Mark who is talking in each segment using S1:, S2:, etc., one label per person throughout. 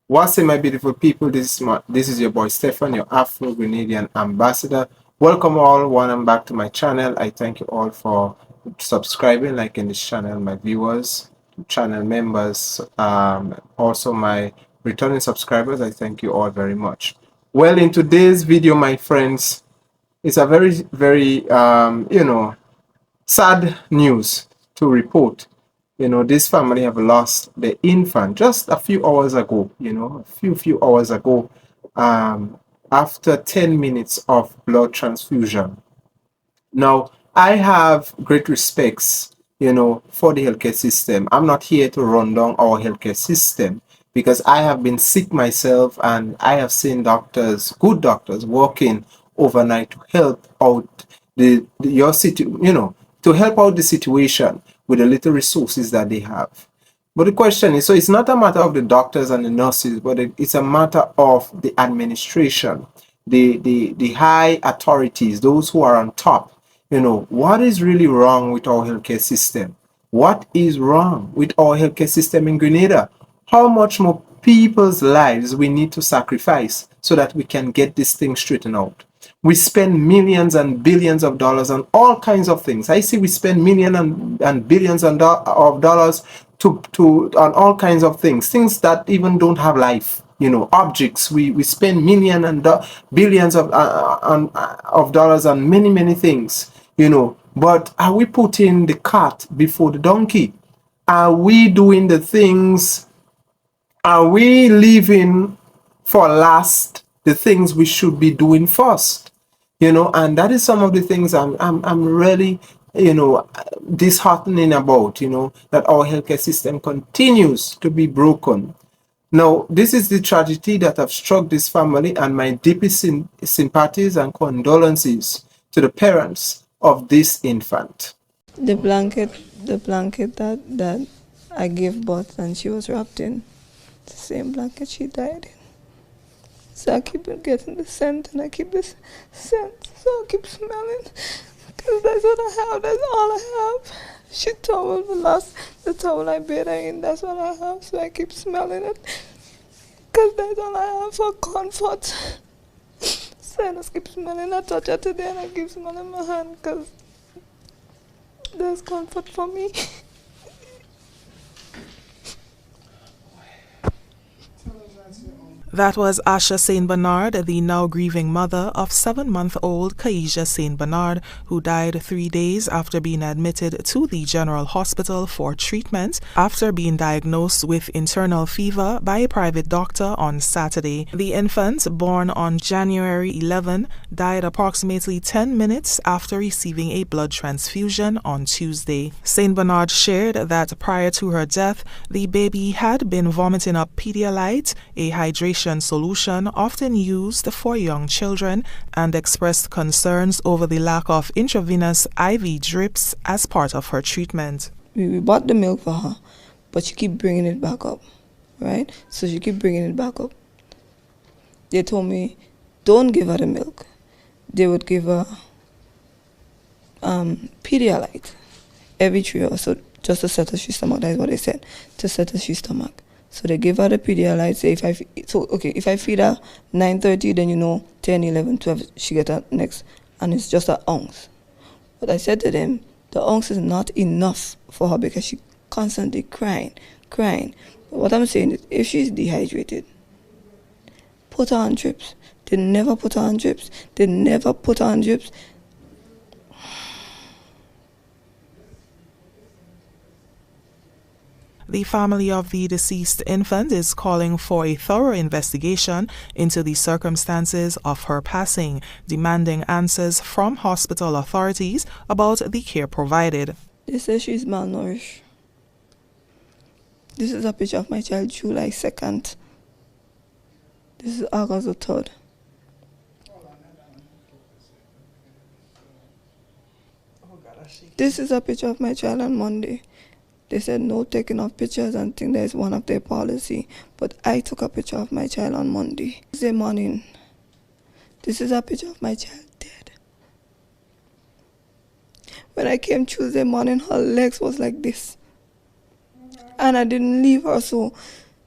S1: What's in my beautiful people? This is your boy Stefan, your Afro-Grenadian ambassador. Welcome all, welcome back to my channel. I thank you all for subscribing, liking this channel, my viewers, channel members, also my returning subscribers. I thank you all very much. Well, in today's video, my friends, it's a very sad news to report. This family have lost the infant just a few hours ago, a few hours ago, after 10 minutes of blood transfusion. Now, I have great respects, for the healthcare system. I'm not here to run down our healthcare system because I have been sick myself and I have seen doctors, good doctors, working overnight to help out your to help out the situation with the little resources that they have. But the question is, so it's not a matter of the doctors and the nurses, but it's a matter of the administration, the high authorities, those who are on top. What is really wrong with our healthcare system? What is wrong with our healthcare system in Grenada? How much more people's lives we need to sacrifice so that we can get this thing straightened out? We spend millions and billions of dollars on all kinds of things. I see we spend millions and billions of dollars on all kinds of things that even don't have life. Objects. We spend millions and billions of dollars on many things. But are we putting the cart before the donkey? Are we doing the things? Are we leaving for last the things we should be doing first? And that is some of the things I'm really disheartening about, that our healthcare system continues to be broken. Now, this is the tragedy that have struck this family, and my deepest sympathies and condolences to the parents of this infant.
S2: The blanket that I gave birth and she was wrapped in, the same blanket she died in. So I keep getting the scent and I keep this scent, so I keep smelling, because that's what I have, that's all I have. She towel, the towel I bathe her in, that's what I have, so I keep smelling it, because that's all I have for comfort. So I just keep smelling. I touch her today and I keep smelling my hand, because there's comfort for me.
S3: That was Asha St. Bernard, the now grieving mother of 7-month-old Kaisha St. Bernard, who died 3 days after being admitted to the General Hospital for treatment after being diagnosed with internal fever by a private doctor on Saturday. The infant, born on January 11, died approximately 10 minutes after receiving a blood transfusion on Tuesday. St. Bernard shared that prior to her death, the baby had been vomiting up Pedialyte, a hydration solution often used for young children, and expressed concerns over the lack of intravenous IV drips as part of her treatment.
S2: We bought the milk for her, but she keep bringing it back up, right? So she keep bringing it back up. They told me, don't give her the milk. They would give her Pedialyte every 3 hours, so just to settle her stomach. That is what they said, to settle her stomach. So they give her the Pedialyte. Say if I feed her 9:30, then 10, 11, 12, she get her next, and it's just an ounce. But I said to them, the ounce is not enough for her because she constantly crying. But what I'm saying is, if she's dehydrated, put her on drips. They never put her on drips.
S3: The family of the deceased infant is calling for a thorough investigation into the circumstances of her passing, demanding answers from hospital authorities about the care provided.
S2: They say she's malnourished. This is a picture of my child, July 2nd. This is August the 3rd. This is a picture of my child on Monday. They said no taking of pictures and think that is one of their policy. But I took a picture of my child on Monday. Tuesday morning, this is a picture of my child dead. When I came Tuesday morning, her legs was like this. And I didn't leave her, so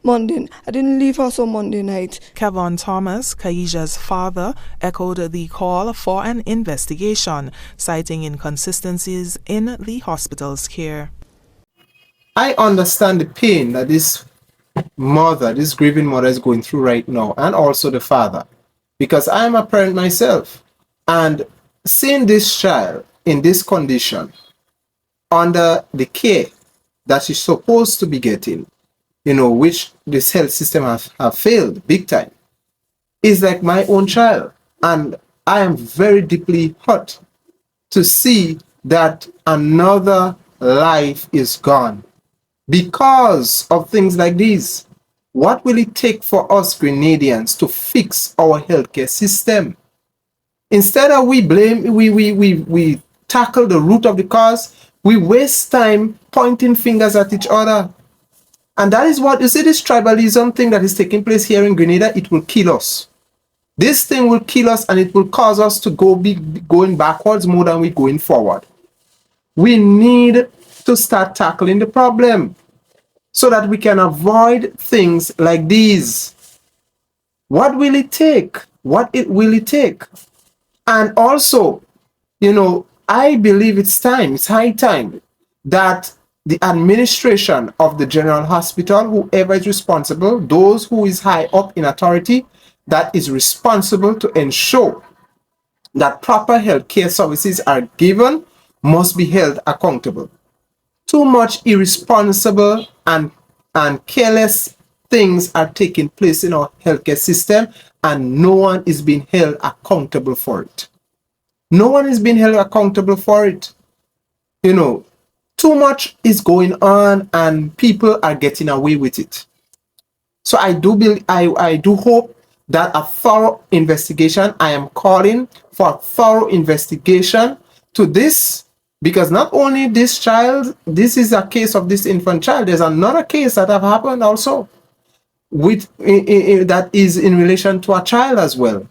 S2: I didn't leave house on Monday night.
S3: Kevon Thomas, Kaisha's father, echoed the call for an investigation, citing inconsistencies in the hospital's care.
S1: I understand the pain that this grieving mother is going through right now, and also the father, because I'm a parent myself, and seeing this child in this condition, under the care that she's supposed to be getting, which this health system have failed big time, is like my own child. And I am very deeply hurt to see that another life is gone because of things like these. What will it take for us Grenadians to fix our healthcare system? Instead of we tackle the root of the cause, we waste time pointing fingers at each other. And that is what, you see, this tribalism thing that is taking place here in Grenada, it will kill us. This thing will kill us, and it will cause us to be going backwards more than we're going forward. We need to start tackling the problem so that we can avoid things like these. What will it take? What will it take? And also, I believe it's high time that the administration of the General Hospital, whoever is responsible, those who is high up in authority, that is responsible to ensure that proper healthcare services are given, must be held accountable. Too much irresponsible and careless things are taking place in our healthcare system, and no one is being held accountable for it. No one is being held accountable for it. Too much is going on, and people are getting away with it. So I do hope that a thorough investigation, I am calling for a thorough investigation to this, because not only this child, this is a case of this infant child, there's another case that have happened also that is in relation to a child as well.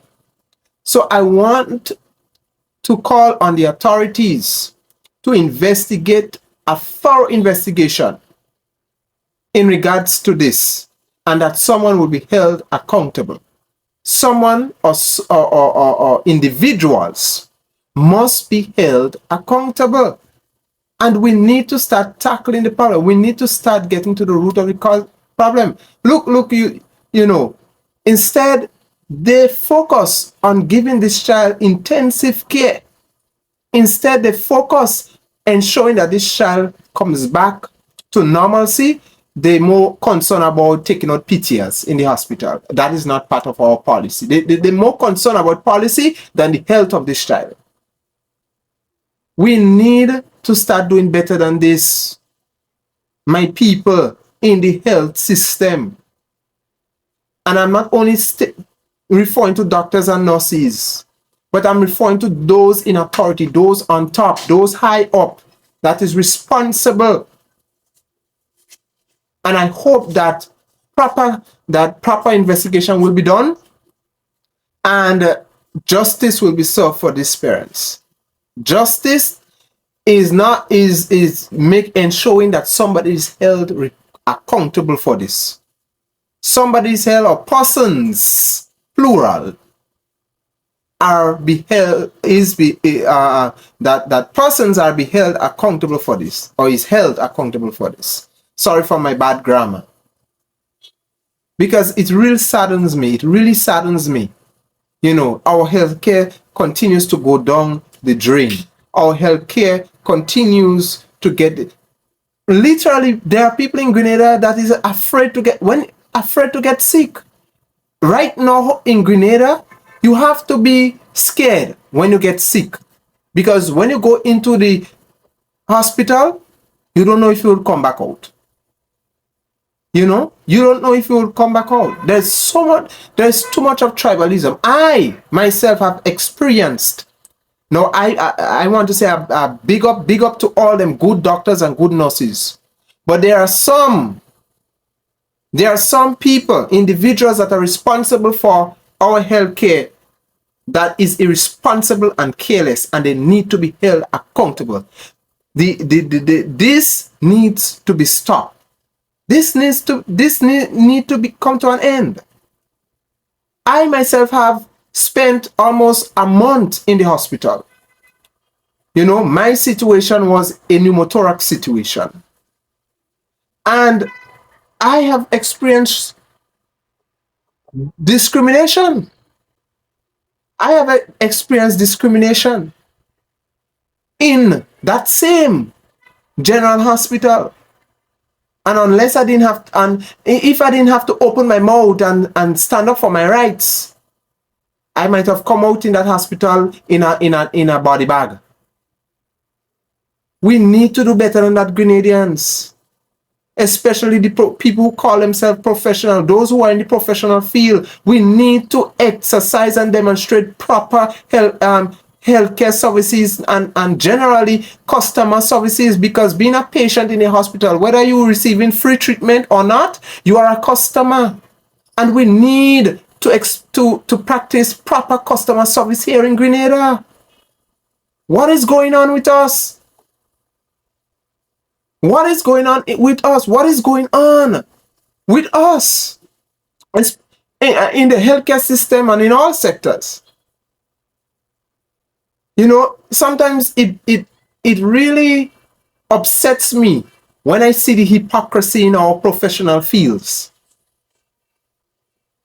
S1: So I want to call on the authorities to investigate, a thorough investigation in regards to this, and that someone will be held accountable. Someone or individuals must be held accountable. And we need to start tackling the problem. We need to start getting to the root of the problem. Look, instead, they focus on giving this child intensive care. Instead, they focus ensuring that this child comes back to normalcy. They're more concerned about taking out PTs in the hospital. That is not part of our policy. They're more concerned about policy than the health of this child. We need to start doing better than this, my people in the health system. And I'm not only referring to doctors and nurses, but I'm referring to those in authority, those on top, those high up, that is responsible. And I hope that proper investigation will be done, and justice will be served for these parents. Justice is ensuring that somebody is held accountable for this. Somebody is held, or persons, plural, that persons are held accountable for this, or is held accountable for this. Sorry for my bad grammar. Because it really saddens me. Our healthcare continues to go down the drain. Our healthcare continues to get... Literally, there are people in Grenada that is afraid to get sick. Right now in Grenada, you have to be scared when you get sick. Because when you go into the hospital, you don't know if you will come back out. You don't know if you will come back out. There's too much of tribalism. I myself have experienced. Now, I want to say a big up to all them good doctors and good nurses. But there are some people, individuals that are responsible for our healthcare that is irresponsible and careless, and they need to be held accountable. This needs to be stopped. This need to come to an end. I myself have spent almost a month in the hospital. You know, my situation was a pneumothorax situation. And I have experienced discrimination. I have experienced discrimination in that same general hospital. And unless I didn't have, and if I didn't have to open my mouth and stand up for my rights, I might have come out in that hospital in a body bag. We need to do better than that, Grenadians. Especially the people who call themselves professional, those who are in the professional field. We need to exercise and demonstrate proper healthcare services and generally customer services, because being a patient in a hospital, whether you're receiving free treatment or not, you are a customer. And we need to practice proper customer service here in Grenada. What is going on with us? What is going on with us? What is going on with us in the healthcare system and in all sectors? You know, sometimes it really upsets me when I see the hypocrisy in our professional fields.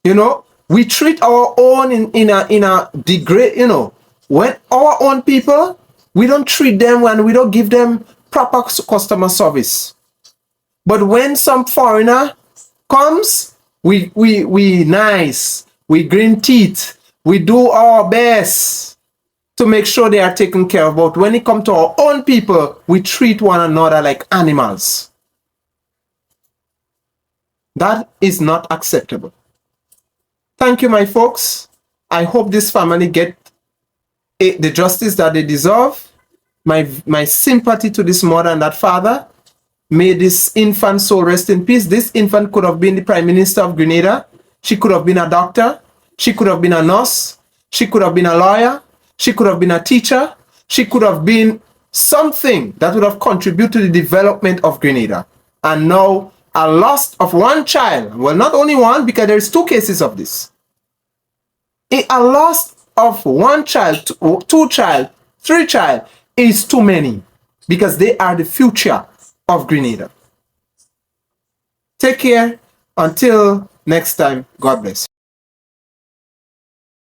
S1: You know, we treat our own in a degrade, you know, when our own people, we don't treat them and we don't give them proper customer service. But when some foreigner comes, we nice, we green teeth, we do our best to make sure they are taken care of. But when it comes to our own people, we treat one another like animals. That is not acceptable. Thank you, my folks. I hope this family get the justice that they deserve. My sympathy to this mother and that father. May this infant soul rest in peace. This infant could have been the Prime Minister of Grenada. She could have been a doctor. She could have been a nurse. She could have been a lawyer. She could have been a teacher. She could have been something that would have contributed to the development of Grenada. And now a loss of one child, well, not only one, because there is 2 cases of this. A loss of one child, 2 child, 3 child is too many, because they are the future of Grenada. Take care. Until next time, God bless.